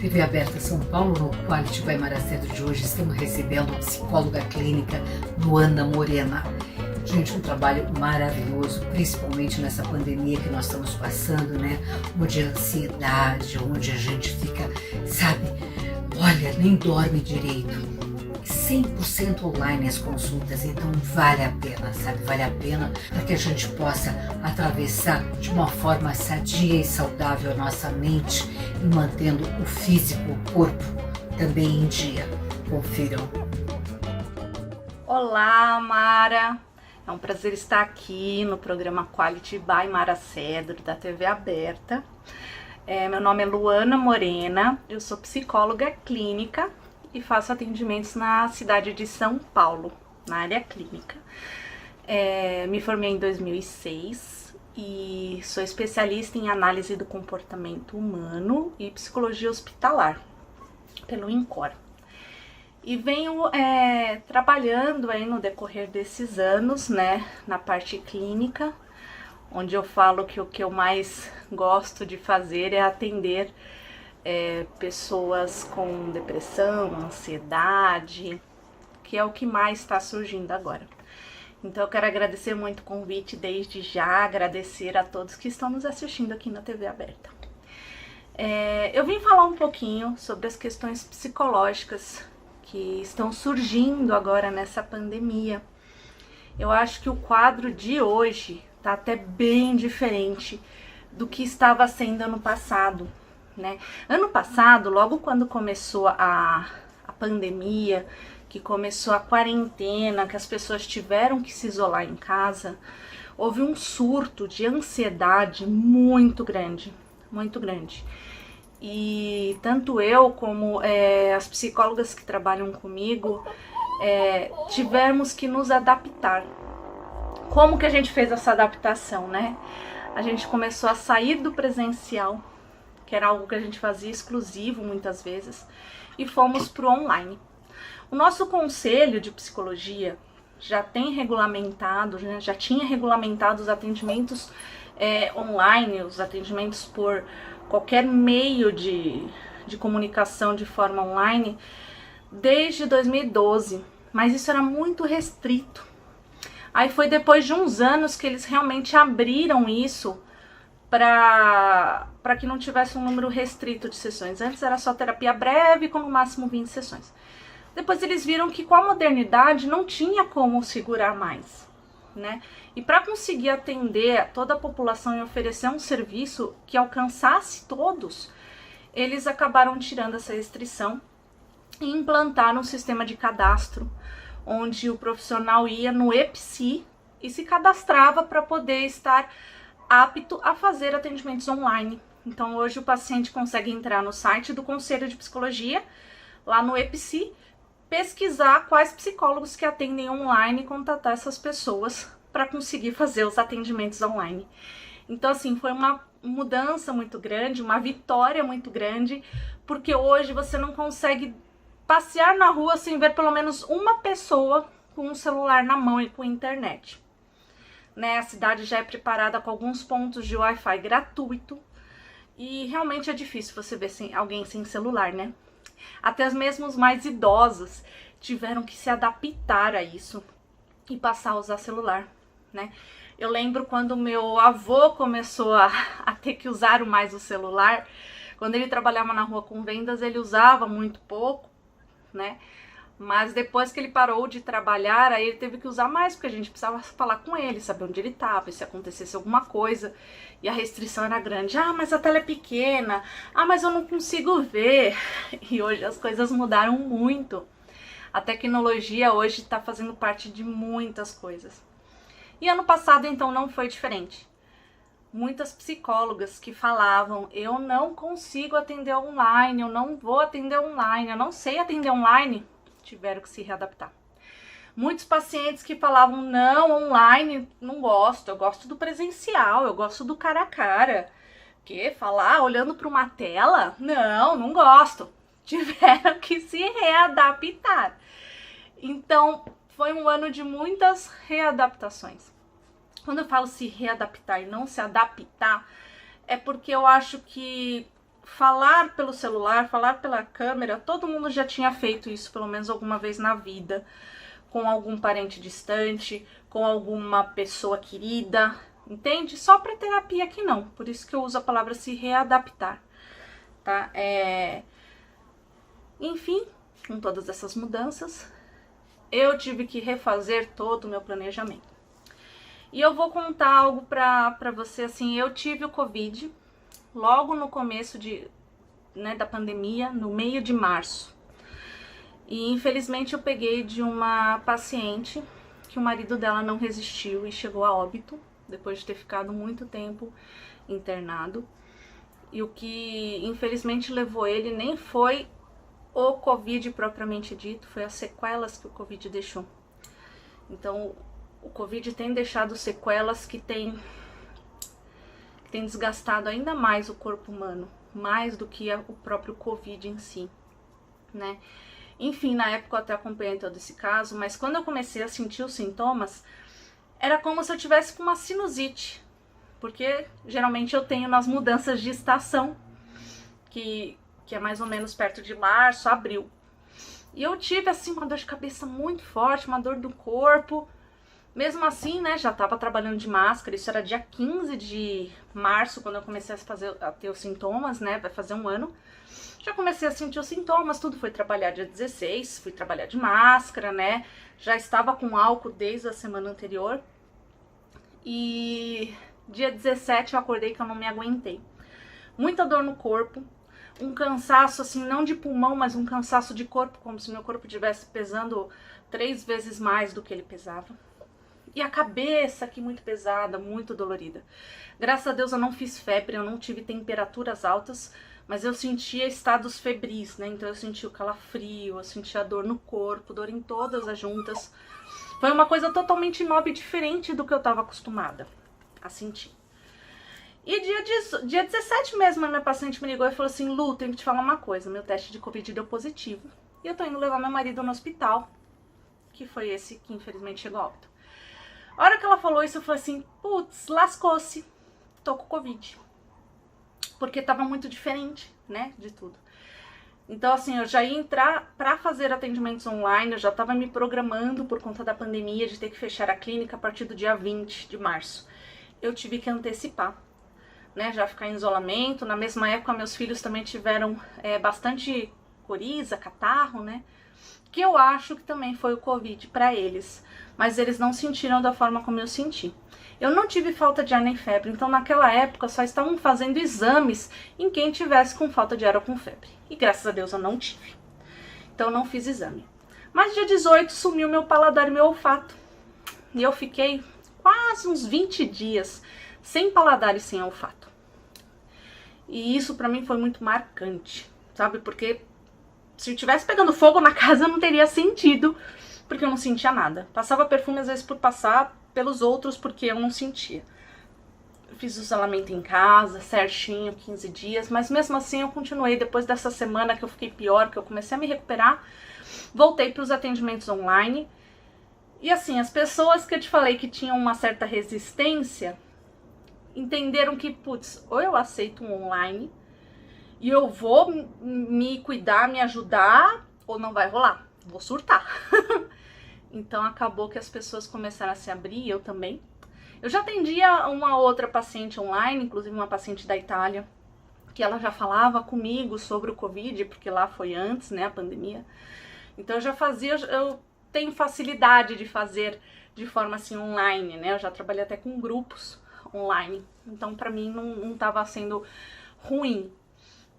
TV Aberta São Paulo, no Quality by Mara Cedro de hoje, estamos recebendo a psicóloga clínica Luana Morena. Gente, um trabalho maravilhoso, principalmente nessa pandemia que nós estamos passando, né? Onde a ansiedade, onde a gente fica, sabe, olha, nem dorme direito. 100% online as consultas, então vale a pena, sabe? Vale a pena para que a gente possa atravessar de uma forma sadia e saudável a nossa mente e mantendo o físico, o corpo também em dia. Confiram. Olá, Mara! É um prazer estar aqui no programa Quality by Mara Cedro, da TV Aberta. Meu nome é Luana Morena, eu sou psicóloga clínica e faço atendimentos na cidade de São Paulo, na área clínica. Me formei em 2006 e sou especialista em análise do comportamento humano e psicologia hospitalar, pelo INCOR. E venho trabalhando aí no decorrer desses anos, né, na parte clínica, onde eu falo que o que eu mais gosto de fazer é atender pessoas com depressão, ansiedade, que é o que mais está surgindo agora. Então eu quero agradecer muito o convite desde já, agradecer a todos que estão nos assistindo aqui na TV Aberta. Eu vim falar um pouquinho sobre as questões psicológicas que estão surgindo agora nessa pandemia. Eu acho que o quadro de hoje está até bem diferente do que estava sendo ano passado, né? Ano passado, logo quando começou a pandemia, que começou a quarentena, que as pessoas tiveram que se isolar em casa, houve um surto de ansiedade muito grande, muito grande. E tanto eu como as psicólogas que trabalham comigo tivemos que nos adaptar. Como que a gente fez essa adaptação, né? A gente começou a sair do presencial, que era algo que a gente fazia exclusivo muitas vezes, e fomos para o online. O nosso conselho de psicologia já tem regulamentado, já tinha regulamentado os atendimentos online, os atendimentos por qualquer meio de comunicação de forma online desde 2012, mas isso era muito restrito. Aí foi depois de uns anos que eles realmente abriram isso para que não tivesse um número restrito de sessões. Antes era só terapia breve com no máximo 20 sessões. Depois eles viram que com a modernidade não tinha como segurar mais, né? E para conseguir atender toda a população e oferecer um serviço que alcançasse todos, eles acabaram tirando essa restrição e implantaram um sistema de cadastro, onde o profissional ia no EPSI e se cadastrava para poder estar apto a fazer atendimentos online. Então hoje o paciente consegue entrar no site do Conselho de Psicologia, lá no EPSI, pesquisar quais psicólogos que atendem online e contatar essas pessoas para conseguir fazer os atendimentos online. Então assim, foi uma mudança muito grande, uma vitória muito grande, porque hoje você não consegue passear na rua sem ver pelo menos uma pessoa com um celular na mão e com internet. Né? A cidade já é preparada com alguns pontos de Wi-Fi gratuito e realmente é difícil você ver alguém sem celular, né? Até mesmo os mais idosos tiveram que se adaptar a isso e passar a usar celular, né? Eu lembro quando meu avô começou a ter que usar mais o celular, quando ele trabalhava na rua com vendas, ele usava muito pouco, né? Mas depois que ele parou de trabalhar, aí ele teve que usar mais, porque a gente precisava falar com ele, saber onde ele estava, se acontecesse alguma coisa. E a restrição era grande. Ah, mas a tela é pequena. Ah, mas eu não consigo ver. E hoje as coisas mudaram muito. A tecnologia hoje está fazendo parte de muitas coisas. E ano passado, então, não foi diferente. Muitas psicólogas que falavam, eu não consigo atender online, eu não vou atender online, eu não sei atender online, tiveram que se readaptar. Muitos pacientes que falavam, não, online, não gosto, eu gosto do presencial, eu gosto do cara a cara. Que falar olhando para uma tela? Não, não gosto. Tiveram que se readaptar. Então, foi um ano de muitas readaptações. Quando eu falo se readaptar e não se adaptar, é porque eu acho que falar pelo celular, falar pela câmera, todo mundo já tinha feito isso pelo menos alguma vez na vida, com algum parente distante, com alguma pessoa querida, entende? Só para terapia que não, por isso que eu uso a palavra se readaptar, tá? Enfim, com todas essas mudanças, eu tive que refazer todo o meu planejamento. E eu vou contar algo pra você, assim, eu tive o Covid logo no começo da pandemia, no meio de março. E infelizmente eu peguei de uma paciente que o marido dela não resistiu e chegou a óbito, depois de ter ficado muito tempo internado. E o que infelizmente levou ele nem foi o Covid propriamente dito, foi as sequelas que o Covid deixou. Então, o Covid tem deixado sequelas que tem desgastado ainda mais o corpo humano, mais do que o próprio Covid em si, né? Enfim, na época eu até acompanhei todo esse caso, mas quando eu comecei a sentir os sintomas, era como se eu tivesse com uma sinusite, porque geralmente eu tenho nas mudanças de estação, que é mais ou menos perto de março, abril. E eu tive, assim, uma dor de cabeça muito forte, uma dor do corpo. Mesmo assim, né, já tava trabalhando de máscara, isso era dia 15 de março, quando eu comecei a ter os sintomas, né, vai fazer um ano. Já comecei a sentir os sintomas, tudo, fui trabalhar dia 16, fui trabalhar de máscara, né, já estava com álcool desde a semana anterior. E dia 17 eu acordei que eu não me aguentei. Muita dor no corpo, um cansaço, assim, não de pulmão, mas um cansaço de corpo, como se meu corpo estivesse pesando 3 vezes mais do que ele pesava. E a cabeça aqui muito pesada, muito dolorida. Graças a Deus eu não fiz febre, eu não tive temperaturas altas, mas eu sentia estados febris, né? Então eu sentia o calafrio, eu sentia dor no corpo, dor em todas as juntas. Foi uma coisa totalmente nova e diferente do que eu estava acostumada a sentir. E dia 17 mesmo, a minha paciente me ligou e falou assim: Lu, tenho que te falar uma coisa, meu teste de Covid deu positivo. E eu tô indo levar meu marido no hospital, que foi esse que infelizmente chegou a óbito. A hora que ela falou isso, eu falei assim: putz, lascou-se, tô com Covid. Porque tava muito diferente, né, de tudo. Então, assim, eu já ia entrar pra fazer atendimentos online, eu já tava me programando por conta da pandemia, de ter que fechar a clínica a partir do dia 20 de março. Eu tive que antecipar, né, já ficar em isolamento. Na mesma época, meus filhos também tiveram bastante coriza, catarro, né, que eu acho que também foi o Covid para eles, mas eles não sentiram da forma como eu senti. Eu não tive falta de ar nem febre, então naquela época só estavam fazendo exames em quem tivesse com falta de ar ou com febre. E graças a Deus eu não tive. Então eu não fiz exame. Mas dia 18 sumiu meu paladar e meu olfato. E eu fiquei quase uns 20 dias sem paladar e sem olfato. E isso pra mim foi muito marcante, sabe? Porque se eu tivesse pegando fogo na casa eu não teria sentido, porque eu não sentia nada. Passava perfume às vezes por passar pelos outros, porque eu não sentia. Eu fiz o isolamento em casa, certinho, 15 dias, mas mesmo assim eu continuei. Depois dessa semana que eu fiquei pior, que eu comecei a me recuperar, voltei para os atendimentos online. E assim, as pessoas que eu te falei que tinham uma certa resistência, entenderam que, putz, ou eu aceito um online e eu vou me cuidar, me ajudar, ou não vai rolar, vou surtar. Então acabou que as pessoas começaram a se abrir, eu também. Eu já atendia uma outra paciente online, inclusive uma paciente da Itália, que ela já falava comigo sobre o Covid, porque lá foi antes, né, a pandemia. Então eu já fazia, eu tenho facilidade de fazer de forma assim online, né? Eu já trabalhei até com grupos online, então pra mim não tava sendo ruim,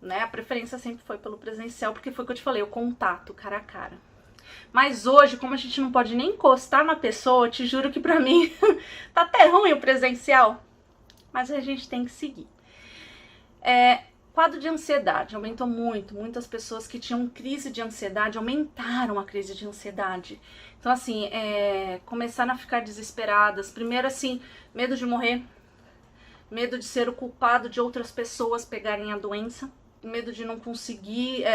né? A preferência sempre foi pelo presencial, porque foi o que eu te falei, o contato cara a cara. Mas hoje, como a gente não pode nem encostar na pessoa, eu te juro que pra mim tá até ruim o presencial, mas a gente tem que seguir. Quadro de ansiedade aumentou muito. Muitas pessoas que tinham crise de ansiedade aumentaram a crise de ansiedade. Então, assim, começaram a ficar desesperadas. Primeiro, assim, medo de morrer, medo de ser o culpado de outras pessoas pegarem a doença, medo de não conseguir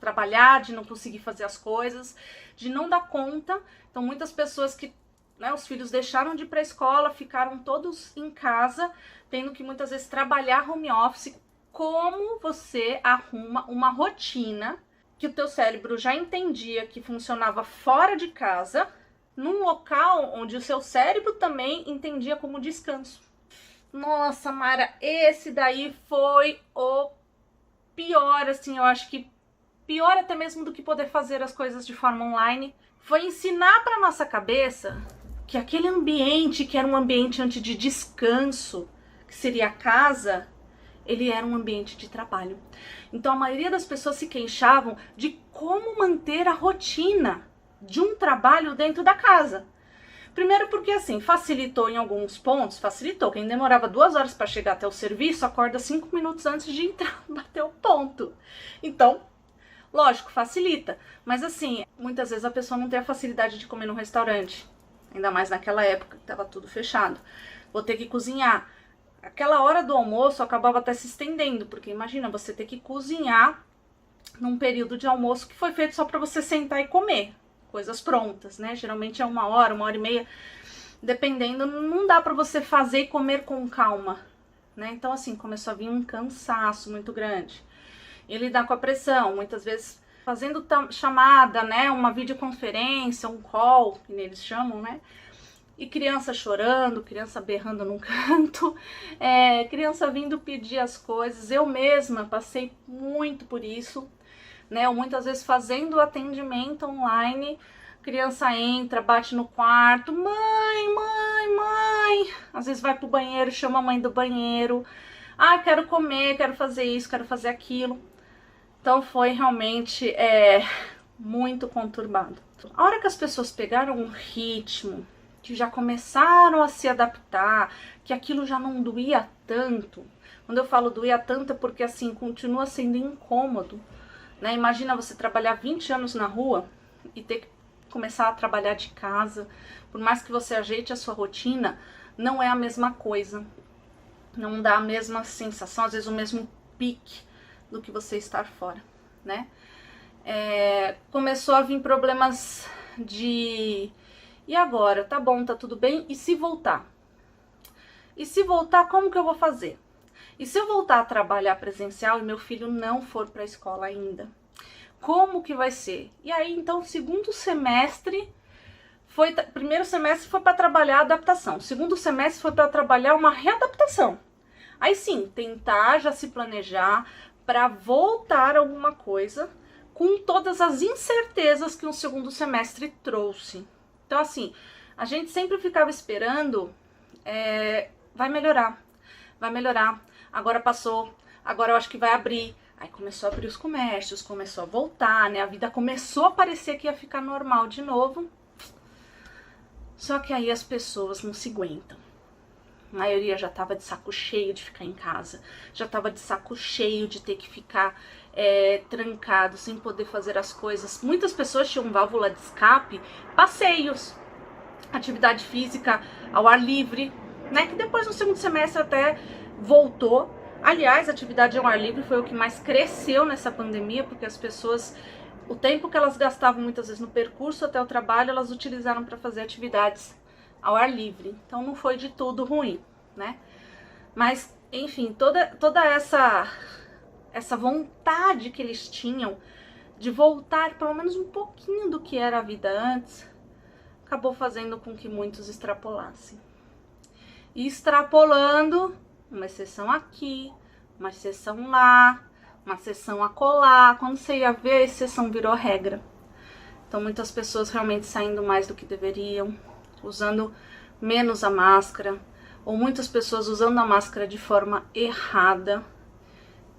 trabalhar, de não conseguir fazer as coisas, de não dar conta. Então, muitas pessoas que, né, os filhos deixaram de ir para a escola, ficaram todos em casa, tendo que muitas vezes trabalhar home office, como você arruma uma rotina que o teu cérebro já entendia que funcionava fora de casa, num local onde o seu cérebro também entendia como descanso. Nossa, Mara, esse daí foi o pior, assim, eu acho que pior até mesmo do que poder fazer as coisas de forma online, foi ensinar para nossa cabeça que aquele ambiente, que era um ambiente antes de descanso, que seria a casa, ele era um ambiente de trabalho. Então a maioria das pessoas se queixavam de como manter a rotina de um trabalho dentro da casa. Primeiro porque assim, facilitou em alguns pontos, facilitou. Quem demorava 2 horas para chegar até o serviço, acorda 5 minutos antes de entrar, bater o ponto. Então, lógico, facilita. Mas assim, muitas vezes a pessoa não tem a facilidade de comer no restaurante. Ainda mais naquela época que estava tudo fechado. Vou ter que cozinhar. Aquela hora do almoço acabava até se estendendo, porque imagina você ter que cozinhar num período de almoço que foi feito só para você sentar e comer. Coisas prontas, né? Geralmente é 1 hora, 1 hora e meia. Dependendo, não dá para você fazer e comer com calma, né? Então assim, começou a vir um cansaço muito grande. E lidar com a pressão, muitas vezes fazendo chamada, né? Uma videoconferência, um call, que eles chamam, né? E criança chorando, criança berrando num canto, criança vindo pedir as coisas. Eu mesma passei muito por isso, né? Ou muitas vezes fazendo atendimento online, criança entra, bate no quarto, mãe, mãe, mãe. Às vezes vai pro banheiro, chama a mãe do banheiro. Ah, quero comer, quero fazer isso, quero fazer aquilo. Então foi realmente muito conturbado. A hora que as pessoas pegaram um ritmo, que já começaram a se adaptar, que aquilo já não doía tanto. Quando eu falo doía tanto é porque assim, continua sendo incômodo, né? Imagina você trabalhar 20 anos na rua e ter que começar a trabalhar de casa. Por mais que você ajeite a sua rotina, não é a mesma coisa. Não dá a mesma sensação, às vezes o mesmo pique do que você estar fora, né? Começou a vir problemas de... E agora? Tá bom, tá tudo bem? E se voltar? E se voltar, como que eu vou fazer? E se eu voltar a trabalhar presencial e meu filho não for para a escola ainda? Como que vai ser? E aí, então, segundo semestre... Primeiro semestre foi para trabalhar a adaptação. Segundo semestre foi para trabalhar uma readaptação. Aí sim, tentar já se planejar para voltar a alguma coisa com todas as incertezas que um segundo semestre trouxe. Então assim, a gente sempre ficava esperando, vai melhorar, agora passou, agora eu acho que vai abrir. Aí começou a abrir os comércios, começou a voltar, né? A vida começou a parecer que ia ficar normal de novo. Só que aí as pessoas não se aguentam. A maioria já estava de saco cheio de ficar em casa, já estava de saco cheio de ter que ficar trancado, sem poder fazer as coisas. Muitas pessoas tinham válvula de escape, passeios, atividade física ao ar livre, né? Que depois no segundo semestre até voltou. Aliás, a atividade ao ar livre foi o que mais cresceu nessa pandemia, porque as pessoas, o tempo que elas gastavam muitas vezes no percurso até o trabalho, elas utilizaram para fazer atividades ao ar livre. Então não foi de tudo ruim, né? Mas, enfim, toda essa vontade que eles tinham de voltar pelo menos um pouquinho do que era a vida antes, acabou fazendo com que muitos extrapolassem. E extrapolando, uma exceção aqui, uma exceção lá, uma exceção acolá. Quando você ia ver, a exceção virou regra. Então muitas pessoas realmente saindo mais do que deveriam, usando menos a máscara, ou muitas pessoas usando a máscara de forma errada.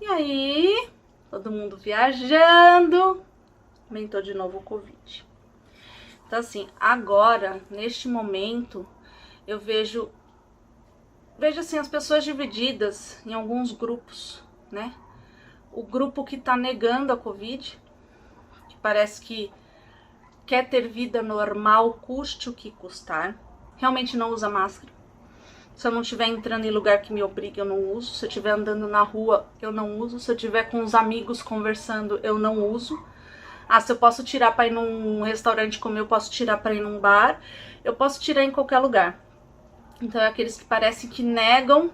E aí, todo mundo viajando, aumentou de novo o Covid. Então assim, agora, neste momento, eu vejo assim, as pessoas divididas em alguns grupos, né? O grupo que tá negando a Covid, que parece que quer ter vida normal, custe o que custar, realmente não usa máscara. Se eu não estiver entrando em lugar que me obriga, eu não uso. Se eu estiver andando na rua, eu não uso. Se eu estiver com os amigos conversando, eu não uso. Ah, se eu posso tirar para ir num restaurante comer, eu posso tirar para ir num bar. Eu posso tirar em qualquer lugar. Então é aqueles que parecem que negam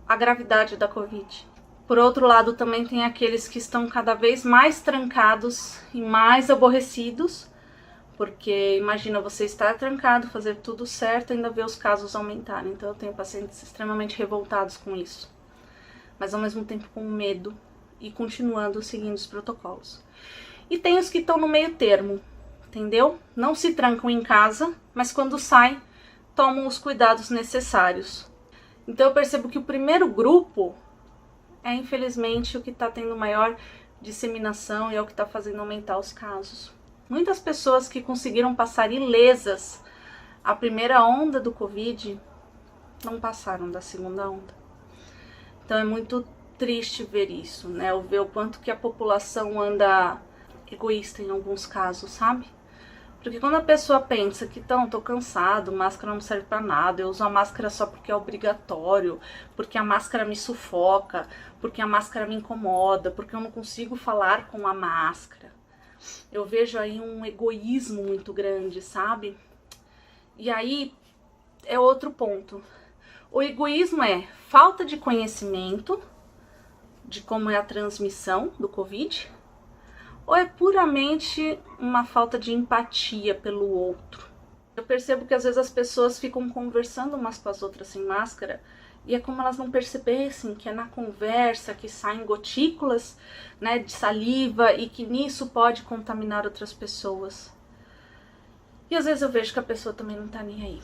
a gravidade da Covid. Por outro lado, também tem aqueles que estão cada vez mais trancados e mais aborrecidos, porque imagina você estar trancado, fazer tudo certo e ainda ver os casos aumentarem. Então eu tenho pacientes extremamente revoltados com isso, mas ao mesmo tempo com medo e continuando seguindo os protocolos. E tem os que estão no meio termo, entendeu? Não se trancam em casa, mas quando saem, tomam os cuidados necessários. Então eu percebo que o primeiro grupo é, infelizmente, o que está tendo maior disseminação e é o que está fazendo aumentar os casos. Muitas pessoas que conseguiram passar ilesas a primeira onda do Covid não passaram da segunda onda. Então é muito triste ver isso, né? Eu ver o quanto que a população anda egoísta em alguns casos, sabe? Porque quando a pessoa pensa que tô cansado, máscara não serve pra nada, eu uso a máscara só porque é obrigatório, porque a máscara me sufoca, porque a máscara me incomoda, porque eu não consigo falar com a máscara. Eu vejo aí um egoísmo muito grande, sabe? E aí é outro ponto. O egoísmo é falta de conhecimento de como é a transmissão do Covid, ou é puramente uma falta de empatia pelo outro? Eu percebo que às vezes as pessoas ficam conversando umas com as outras sem máscara e é como elas não percebessem que é na conversa que saem gotículas, né, de saliva e que nisso pode contaminar outras pessoas. E às vezes eu vejo que a pessoa também não tá nem aí.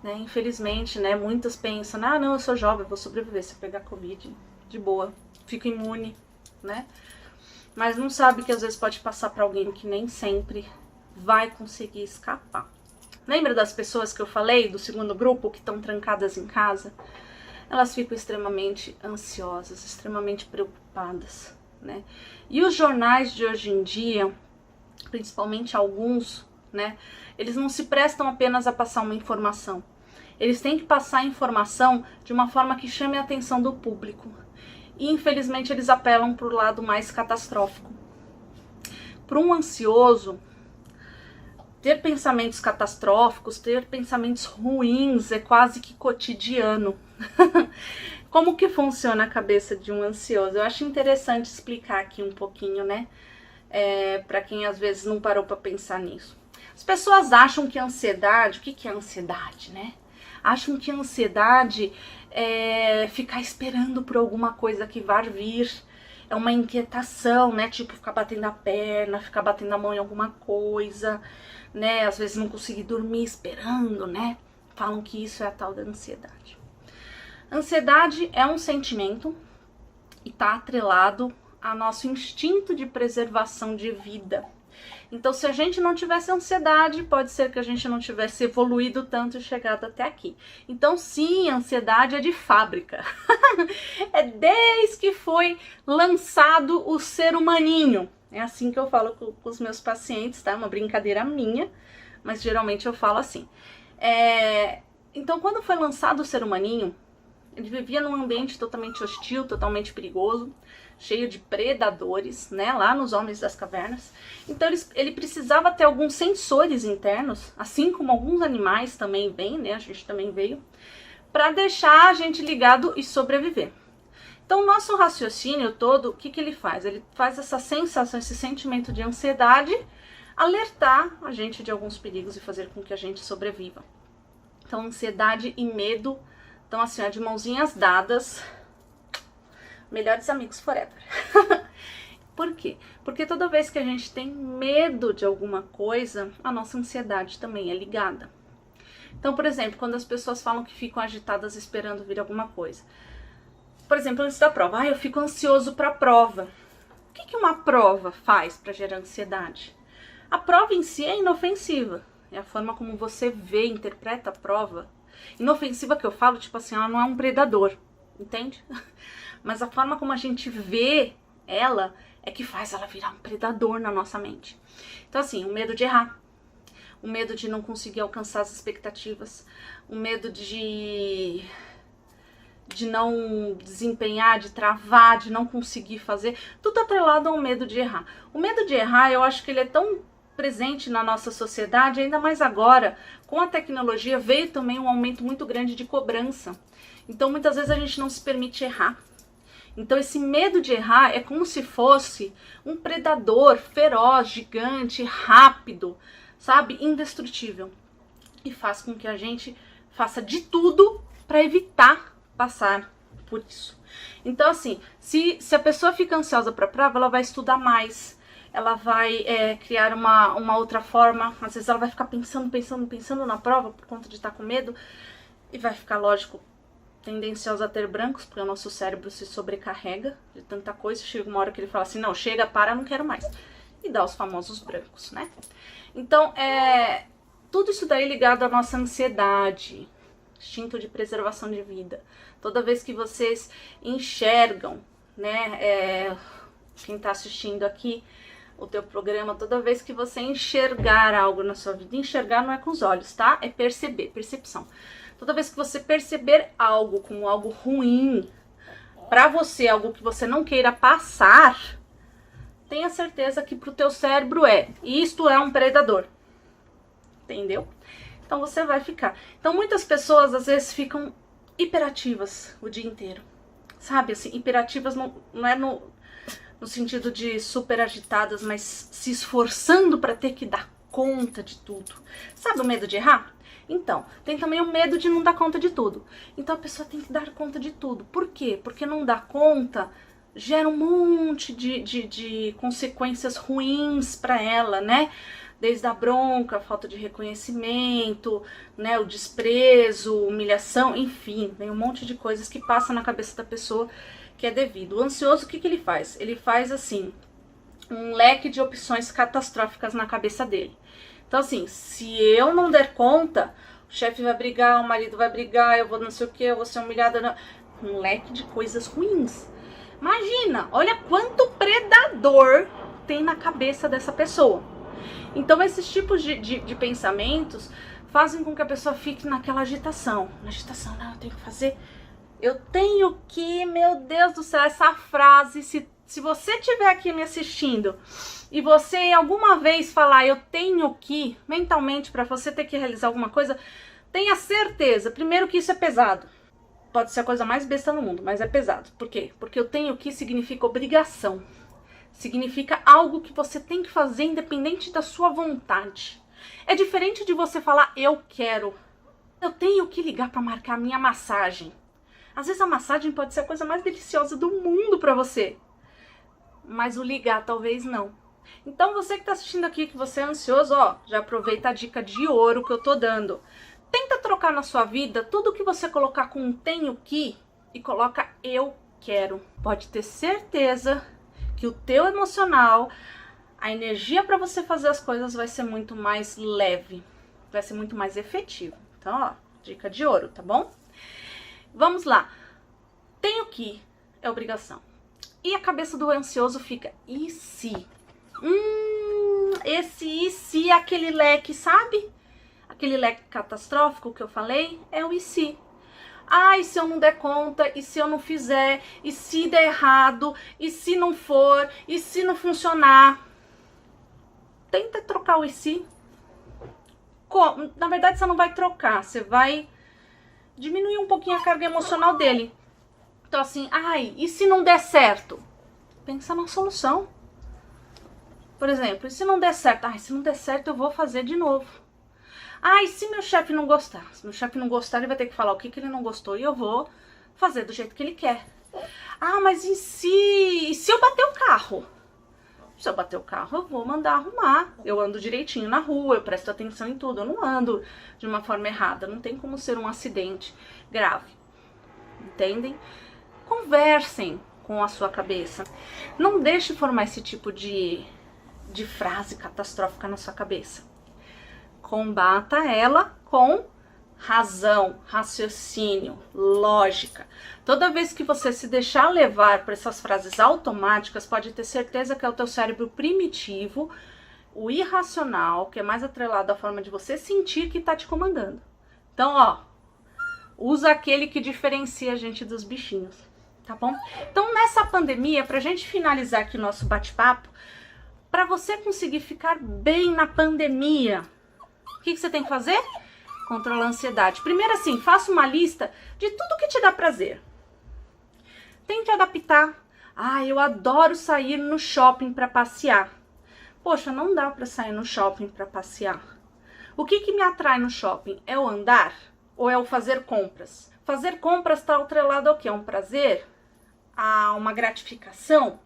Né? Infelizmente, né, muitas pensam, ah, não, eu sou jovem, vou sobreviver se eu pegar Covid, de boa, fico imune, né? Mas não sabe que às vezes pode passar para alguém que nem sempre vai conseguir escapar. Lembra das pessoas que eu falei do segundo grupo que estão trancadas em casa? Elas ficam extremamente ansiosas, extremamente preocupadas, né? E os jornais de hoje em dia, principalmente alguns, né? Eles não se prestam apenas a passar uma informação. Eles têm que passar a informação de uma forma que chame a atenção do público. E infelizmente eles apelam para o lado mais catastrófico. Para um ansioso, ter pensamentos catastróficos, ter pensamentos ruins é quase que cotidiano. Como que funciona a cabeça de um ansioso? Eu acho interessante explicar aqui um pouquinho, né? Para quem às vezes não parou para pensar nisso. As pessoas acham que a ansiedade, o que é ansiedade, né? Acham que a ansiedade é ficar esperando por alguma coisa que vai vir, é uma inquietação, né? Tipo, ficar batendo a perna, ficar batendo a mão em alguma coisa, né? Às vezes não conseguir dormir esperando, né? Falam que isso é a tal da ansiedade. Ansiedade é um sentimento e está atrelado ao nosso instinto de preservação de vida. Então, se a gente não tivesse ansiedade, pode ser que a gente não tivesse evoluído tanto e chegado até aqui. Então, sim, a ansiedade é de fábrica. É desde que foi lançado o ser humaninho. É assim que eu falo com os meus pacientes, tá? É uma brincadeira minha, mas geralmente eu falo assim. Então, quando foi lançado o ser humaninho, ele vivia num ambiente totalmente hostil, totalmente perigoso, cheio de predadores, né, lá nos homens das cavernas. Então ele precisava ter alguns sensores internos, assim como alguns animais também vêm, né, a gente também veio, para deixar a gente ligado e sobreviver. Então o nosso raciocínio todo, o que ele faz? Ele faz essa sensação, esse sentimento de ansiedade, alertar a gente de alguns perigos e fazer com que a gente sobreviva. Então ansiedade e medo estão assim, ó, de mãozinhas dadas, melhores amigos forever. Por quê? Porque toda vez que a gente tem medo de alguma coisa, a nossa ansiedade também é ligada. Então, por exemplo, quando as pessoas falam que ficam agitadas esperando vir alguma coisa. Por exemplo, antes da prova, eu fico ansioso para a prova. O que uma prova faz para gerar ansiedade? A prova em si é inofensiva. É a forma como você vê, interpreta a prova. Inofensiva que eu falo, tipo assim, ela não é um predador, entende? Mas a forma como a gente vê ela é que faz ela virar um predador na nossa mente. Então assim, o medo de errar, o medo de não conseguir alcançar as expectativas, o medo de não desempenhar, de travar, de não conseguir fazer, tudo atrelado ao medo de errar. O medo de errar, eu acho que ele é tão presente na nossa sociedade, ainda mais agora, com a tecnologia veio também um aumento muito grande de cobrança. Então muitas vezes a gente não se permite errar. Então esse medo de errar é como se fosse um predador feroz, gigante, rápido, sabe? Indestrutível. E faz com que a gente faça de tudo para evitar passar por isso. Então assim, se a pessoa fica ansiosa para a prova, ela vai estudar mais, ela vai criar uma outra forma, às vezes ela vai ficar pensando na prova por conta de estar com medo, e vai ficar, lógico, tendenciosa a ter brancos, porque o nosso cérebro se sobrecarrega de tanta coisa, chega uma hora que ele fala assim, não, chega, para, não quero mais, e dá os famosos brancos, né? Então, tudo isso daí ligado à nossa ansiedade, instinto de preservação de vida. Toda vez que vocês enxergam, né, quem está assistindo aqui o teu programa, toda vez que você enxergar algo na sua vida, enxergar não é com os olhos, tá? É perceber, percepção. Toda vez que você perceber algo como algo ruim, pra você, algo que você não queira passar, tenha certeza que pro teu cérebro isto é um predador. Entendeu? Então você vai ficar. Então muitas pessoas às vezes ficam hiperativas o dia inteiro. Sabe, assim, hiperativas não é no sentido de super agitadas, mas se esforçando para ter que dar conta de tudo. Sabe o medo de errar? Então, tem também o medo de não dar conta de tudo. Então a pessoa tem que dar conta de tudo. Por quê? Porque não dar conta gera um monte de consequências ruins para ela, né? Desde a bronca, a falta de reconhecimento, né? O desprezo, humilhação, enfim, tem um monte de coisas que passa na cabeça da pessoa que é devido. O ansioso, o que ele faz? Ele faz, assim, um leque de opções catastróficas na cabeça dele. Então, assim, se eu não der conta, o chefe vai brigar, o marido vai brigar, eu vou não sei o que, eu vou ser humilhada. Um leque de coisas ruins. Imagina, olha quanto predador tem na cabeça dessa pessoa. Então, esses tipos de pensamentos fazem com que a pessoa fique naquela agitação. Na agitação, não, eu tenho que fazer. Eu tenho que, meu Deus do céu, essa frase, se você estiver aqui me assistindo e você alguma vez falar eu tenho que, mentalmente, para você ter que realizar alguma coisa, tenha certeza, primeiro que isso é pesado. Pode ser a coisa mais besta no mundo, mas é pesado. Por quê? Porque eu tenho que significa obrigação. Significa algo que você tem que fazer independente da sua vontade. É diferente de você falar eu quero. Eu tenho que ligar para marcar a minha massagem. Às vezes a massagem pode ser a coisa mais deliciosa do mundo para você. Mas o ligar talvez não. Então você que está assistindo aqui, que você é ansioso, ó, já aproveita a dica de ouro que eu tô dando. Tenta trocar na sua vida tudo que você colocar com tenho que e coloca eu quero. Pode ter certeza que o teu emocional, a energia para você fazer as coisas vai ser muito mais leve, vai ser muito mais efetivo. Então, ó, dica de ouro, tá bom? Vamos lá. Tenho que é obrigação. E a cabeça do ansioso fica, e se? Esse e se é aquele leque, sabe? Aquele leque catastrófico que eu falei é o e se. Ah, e se eu não der conta? E se eu não fizer? E se der errado? E se não for? E se não funcionar? Tenta trocar o e se. Na verdade, você não vai trocar. Você vai diminuir um pouquinho a carga emocional dele. Então assim, ai, e se não der certo? Pensa na solução. Por exemplo, e se não der certo? Ai, se não der certo eu vou fazer de novo. Ah, e se meu chefe não gostar? Se meu chefe não gostar, ele vai ter que falar o que ele não gostou e eu vou fazer do jeito que ele quer. Ah, mas e se eu bater o carro? Se eu bater o carro, eu vou mandar arrumar. Eu ando direitinho na rua, eu presto atenção em tudo. Eu não ando de uma forma errada. Não tem como ser um acidente grave. Entendem? Conversem com a sua cabeça. Não deixe formar esse tipo de frase catastrófica na sua cabeça. Combata ela com razão, raciocínio, lógica. Toda vez que você se deixar levar por essas frases automáticas, pode ter certeza que é o teu cérebro primitivo, o irracional, que é mais atrelado à forma de você sentir que tá te comandando. Então, ó, usa aquele que diferencia a gente dos bichinhos, tá bom? Então, nessa pandemia, pra gente finalizar aqui o nosso bate-papo, pra você conseguir ficar bem na pandemia, o que você tem que fazer? Controlar a ansiedade. Primeiro assim, faça uma lista de tudo que te dá prazer. Tente adaptar. Ah, eu adoro sair no shopping para passear. Poxa, não dá para sair no shopping para passear. O que me atrai no shopping? É o andar ou é o fazer compras? Fazer compras está atrelado ao quê? A um prazer? A uma gratificação?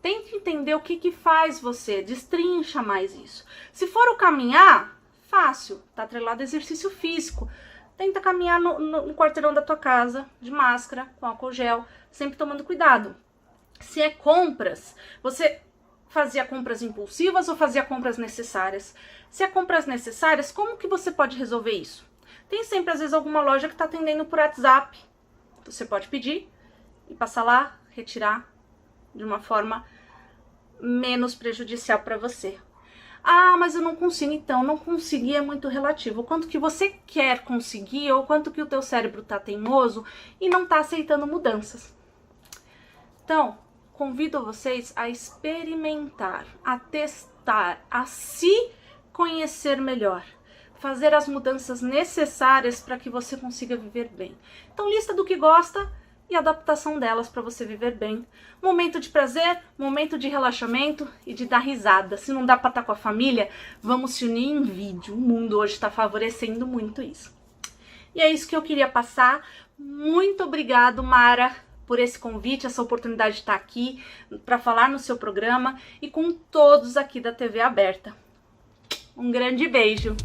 Tente entender o que faz você, destrincha mais isso. Se for o caminhar, fácil, está atrelado ao exercício físico. Tenta caminhar no quarteirão da tua casa, de máscara, com álcool gel, sempre tomando cuidado. Se é compras, você fazia compras impulsivas ou fazia compras necessárias? Se é compras necessárias, como que você pode resolver isso? Tem sempre, às vezes, alguma loja que está atendendo por WhatsApp. Você pode pedir e passar lá, retirar de uma forma menos prejudicial para você. Ah, mas eu não consigo. Então, não conseguir é muito relativo. O quanto que você quer conseguir ou quanto que o teu cérebro tá teimoso e não tá aceitando mudanças. Então, convido vocês a experimentar, a testar, a se conhecer melhor. Fazer as mudanças necessárias para que você consiga viver bem. Então, lista do que gosta e adaptação delas para você viver bem. Momento de prazer, momento de relaxamento e de dar risada. Se não dá para estar com a família, vamos se unir em vídeo. O mundo hoje está favorecendo muito isso. E é isso que eu queria passar. Muito obrigado, Mara, por esse convite, essa oportunidade de estar aqui para falar no seu programa e com todos aqui da TV Aberta. Um grande beijo!